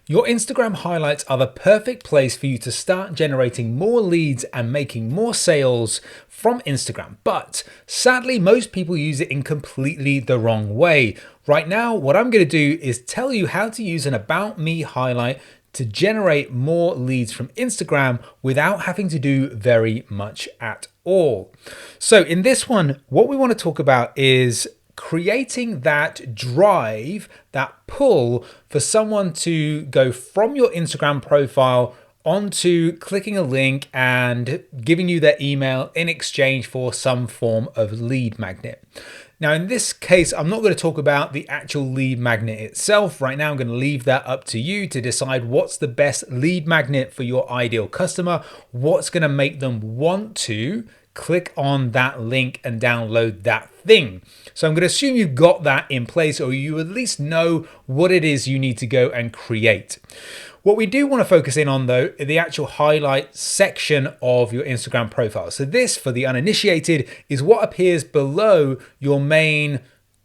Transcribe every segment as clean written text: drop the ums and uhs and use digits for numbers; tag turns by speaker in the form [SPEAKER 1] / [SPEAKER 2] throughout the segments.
[SPEAKER 1] Your Instagram highlights are the perfect place for you to start generating more leads and making more sales from Instagram. But sadly, most people use it in completely the wrong way. Right now, what I'm going to do is tell you how to use an About Me highlight to generate more leads from Instagram without having to do very much at all. So in this one, what we want to talk about is creating that drive, that pull for someone to go from your Instagram profile onto clicking a link and giving you their email in exchange for some form of lead magnet. Now, in this case, I'm not going to talk about the actual lead magnet itself. Right now, I'm going to leave that up to you to decide what's the best lead magnet for your ideal customer, what's going to make them want to click on that link and download that thing. So I'm going to assume you've got that in place, or you at least know what it is you need to go and create. What we do want to focus in on, though, is the actual highlight section of your Instagram profile. So this, for the uninitiated, is what appears below your main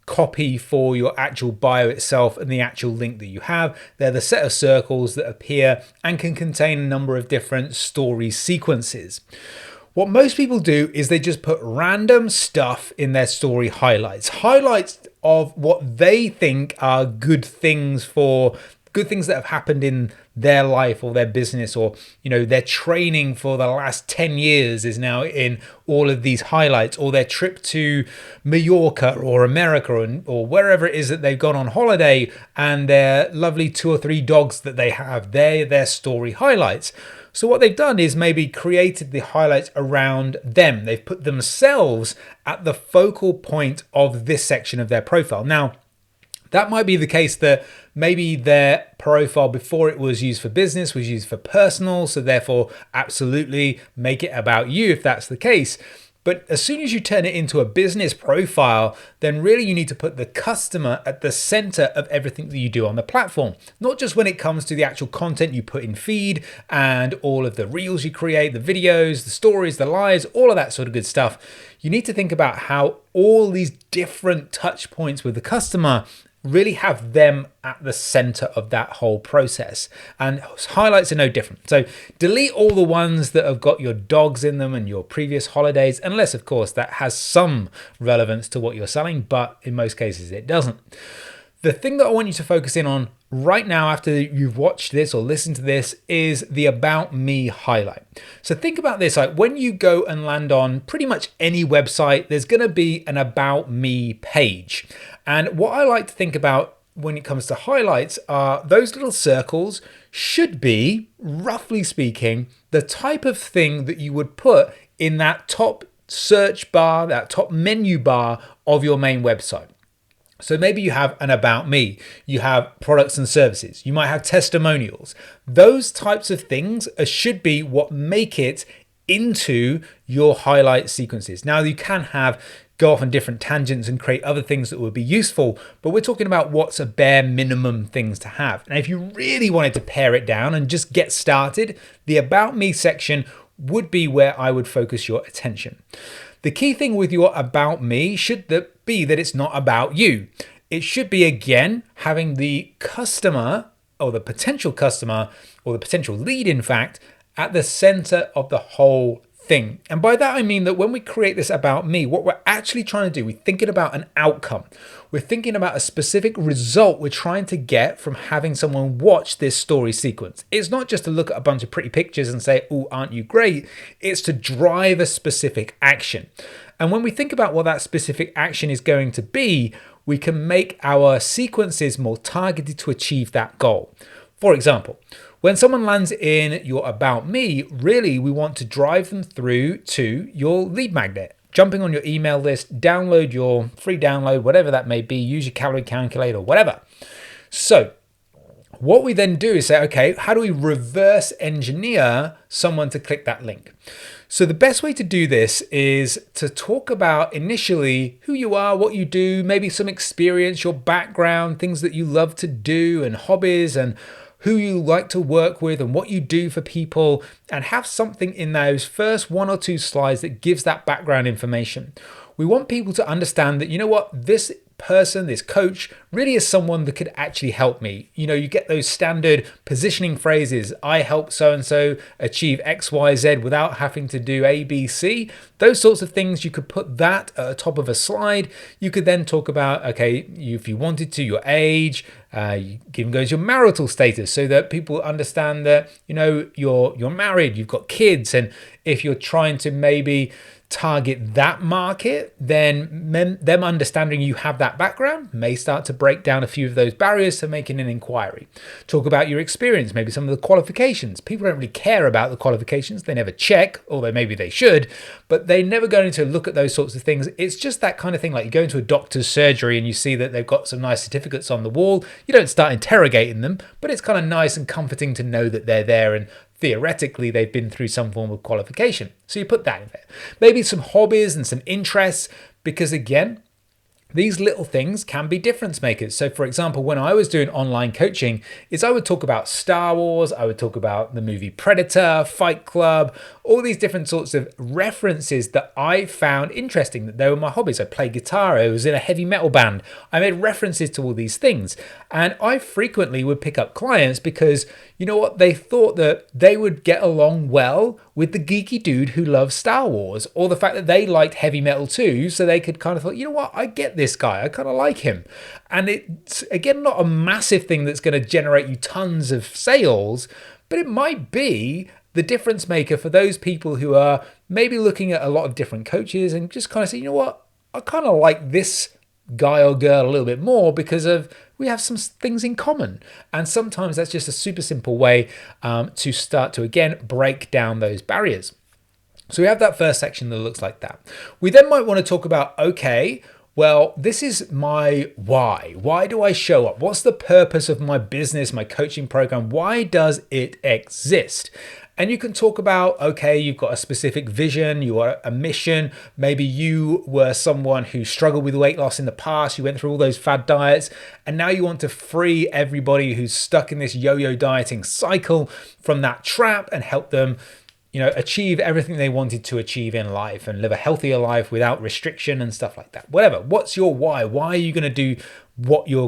[SPEAKER 1] copy for your actual bio itself and the actual link that you have. They're the set of circles that appear and can contain a number of different story sequences. What most people do is they just put random stuff in their story highlights of what they think are good things that have happened in their life or their business, or their training for the last 10 years is now in all of these highlights, or their trip to Mallorca or America or wherever it is that they've gone on holiday, and their lovely 2 or 3 dogs that they have. They're their story highlights. So what they've done is maybe created the highlights around them. They've put themselves at the focal point of this section of their profile. Now, that might be the case that maybe their profile before it was used for business was used for personal, so therefore absolutely make it about you if that's the case. But as soon as you turn it into a business profile, then really you need to put the customer at the center of everything that you do on the platform. Not just when it comes to the actual content you put in feed and all of the reels you create, the videos, the stories, the lives, all of that sort of good stuff. You need to think about how all these different touch points with the customer really have them at the center of that whole process. And highlights are no different. So delete all the ones that have got your dogs in them and your previous holidays, unless of course that has some relevance to what you're selling, but in most cases it doesn't. The thing that I want you to focus in on right now after you've watched this or listened to this is the About Me highlight. So think about this, like when you go and land on pretty much any website, there's going to be an About Me page. And what I like to think about when it comes to highlights are those little circles should be, roughly speaking, the type of thing that you would put in that top search bar, that top menu bar of your main website. So maybe you have an About Me, you have products and services, you might have testimonials. Those types of things should be what make it into your highlight sequences. Now you can go off on different tangents and create other things that would be useful, but we're talking about what's a bare minimum things to have. And if you really wanted to pare it down and just get started, the About Me section would be where I would focus your attention. The key thing with your About Me should be that it's not about you. It should be, again, having the customer or the potential customer or the potential lead, in fact, at the center of the whole thing. And by that, I mean that when we create this About Me, what we're actually trying to do, we're thinking about an outcome. We're thinking about a specific result we're trying to get from having someone watch this story sequence. It's not just to look at a bunch of pretty pictures and say, oh, aren't you great? It's to drive a specific action. And when we think about what that specific action is going to be, we can make our sequences more targeted to achieve that goal. For example, when someone lands in your About Me, really we want to drive them through to your lead magnet. Jumping on your email list, download your free download, whatever that may be, use your calorie calculator, whatever. So what we then do is say, okay, how do we reverse engineer someone to click that link? So the best way to do this is to talk about initially who you are, what you do, maybe some experience, your background, things that you love to do and hobbies and who you like to work with and what you do for people, and have something in those first 1 or 2 slides that gives that background information. We want people to understand that, you know what, this person, this coach, really is someone that could actually help me. You know, you get those standard positioning phrases, I help so-and-so achieve XYZ without having to do ABC. Those sorts of things, you could put that at the top of a slide. You could then talk about, okay, if you wanted to, your age, you can go to your marital status so that people understand that, you know, you're married, you've got kids. And if you're trying to maybe target that market, then them understanding you have that background may start to break down a few of those barriers to making an inquiry. Talk about your experience, maybe some of the qualifications. People don't really care about the qualifications. They never check, although maybe they should, but they never go into look at those sorts of things. It's just that kind of thing, like you go into a doctor's surgery and you see that they've got some nice certificates on the wall. You don't start interrogating them, but it's kind of nice and comforting to know that they're there and theoretically they've been through some form of qualification. So you put that in there. Maybe some hobbies and some interests, because again, these little things can be difference makers. So for example, when I was doing online coaching, I would talk about Star Wars, I would talk about the movie Predator, Fight Club, all these different sorts of references that I found interesting, that they were my hobbies. I played guitar, I was in a heavy metal band. I made references to all these things. And I frequently would pick up clients because, you know what, they thought that they would get along well with the geeky dude who loves Star Wars, or the fact that they liked heavy metal too, so they could kind of thought, you know what, I get this guy, I kind of like him. And it's, again, not a massive thing that's going to generate you tons of sales, but it might be the difference maker for those people who are maybe looking at a lot of different coaches and just kind of say, you know what, I kind of like this guy or girl a little bit more because of we have some things in common. And sometimes that's just a super simple way to start to, again, break down those barriers. So we have that first section that looks like that. We then might want to talk about, okay, well, this is my why. Why do I show up? What's the purpose of my business, my coaching program? Why does it exist? And you can talk about, okay, you've got a specific vision, you are a mission. Maybe you were someone who struggled with weight loss in the past. You went through all those fad diets, and now you want to free everybody who's stuck in this yo-yo dieting cycle from that trap and help them, you know, achieve everything they wanted to achieve in life and live a healthier life without restriction and stuff like that. Whatever. What's your why? Why are you going to do what you're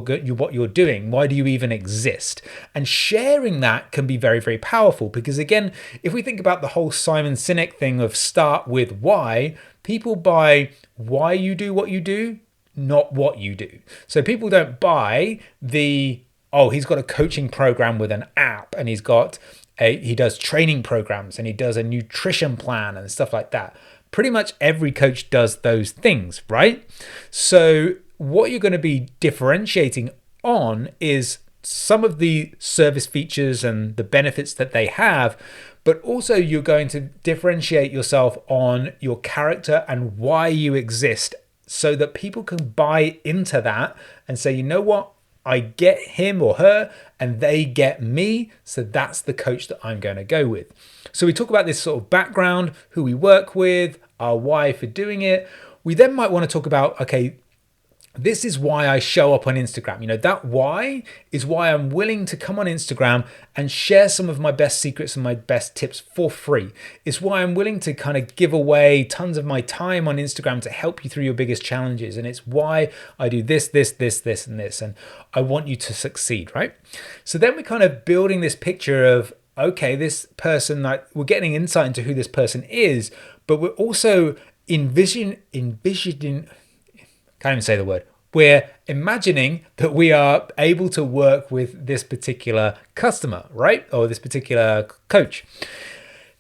[SPEAKER 1] doing? Why do you even exist? And sharing that can be very, very powerful, because again, if we think about the whole Simon Sinek thing of start with why, people buy why you do what you do, not what you do. So people don't buy he's got a coaching program with an app, and he does training programs, and he does a nutrition plan and stuff like that. Pretty much every coach does those things, right? So what you're going to be differentiating on is some of the service features and the benefits that they have, but also you're going to differentiate yourself on your character and why you exist, so that people can buy into that and say, you know what, I get him or her and they get me, so that's the coach that I'm going to go with. So we talk about this sort of background, who we work with, our why for doing it. We then might want to talk about, okay, this is why I show up on Instagram. You know, that why is why I'm willing to come on Instagram and share some of my best secrets and my best tips for free. It's why I'm willing to kind of give away tons of my time on Instagram to help you through your biggest challenges. And it's why I do this, and this. And I want you to succeed, right? So then we're kind of building this picture of, okay, this person, like we're getting insight into who this person is, but we're also envisioning, can't even say the word. We're imagining that we are able to work with this particular customer, right? Or this particular coach.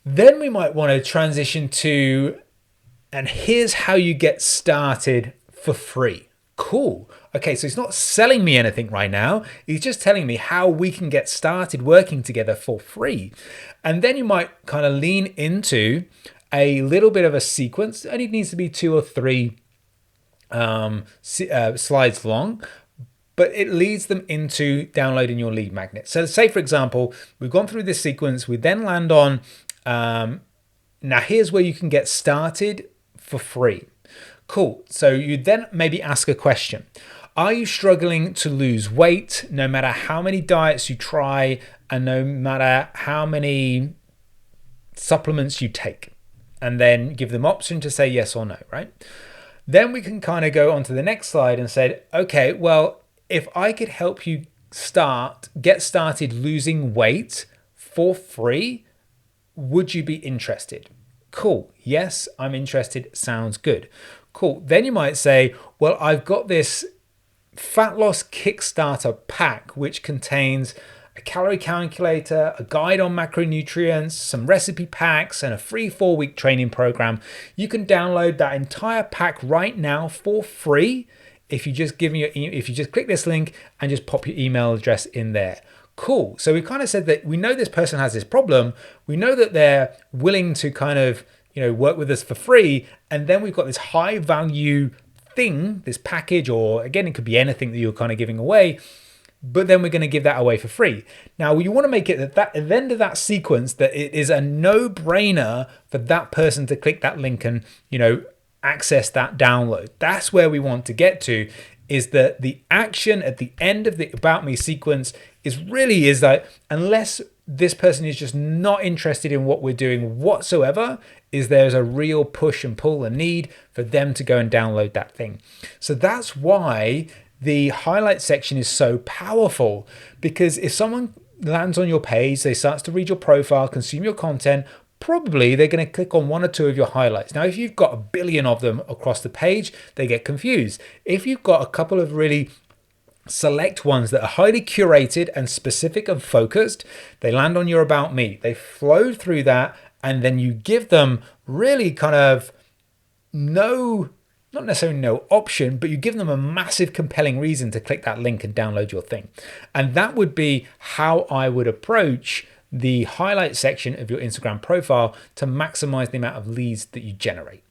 [SPEAKER 1] Then we might want to transition to, and here's how you get started for free. Cool. Okay, so he's not selling me anything right now. He's just telling me how we can get started working together for free. And then you might kind of lean into a little bit of a sequence, and it needs to be 2 or 3 slides long, but it leads them into downloading your lead magnet. So say, for example, we've gone through this sequence, we then land on, now here's where you can get started for free. Cool. So you then maybe ask a question. Are you struggling to lose weight no matter how many diets you try and no matter how many supplements you take? And then give them option to say yes or no, right? Then we can kind of go on to the next slide and say, okay, well, if I could help you get started losing weight for free, would you be interested? Cool. Yes, I'm interested. Sounds good. Cool. Then you might say, well, I've got this fat loss Kickstarter pack, which contains a calorie calculator, a guide on macronutrients, some recipe packs, and a free 4-week training program. You can download that entire pack right now for free if you just if you just click this link and just pop your email address in there. Cool. So we've kind of said that we know this person has this problem. We know that they're willing to kind of, work with us for free. And then we've got this high value thing, this package, or again, it could be anything that you're kind of giving away, but then we're going to give that away for free. Now, you want to make it that at the end of that sequence, that it is a no-brainer for that person to click that link and, access that download. That's where we want to get to, is that the action at the end of the About Me sequence is that unless this person is just not interested in what we're doing whatsoever, there's a real push and pull and need for them to go and download that thing. So that's why the highlight section is so powerful, because if someone lands on your page, they start to read your profile, consume your content, probably they're going to click on one or two of your highlights. Now, if you've got a billion of them across the page, they get confused. If you've got a couple of really select ones that are highly curated and specific and focused, they land on your About Me. They flow through that, and then you give them really kind of not necessarily no option, but you give them a massive compelling reason to click that link and download your thing. And that would be how I would approach the highlight section of your Instagram profile to maximize the amount of leads that you generate.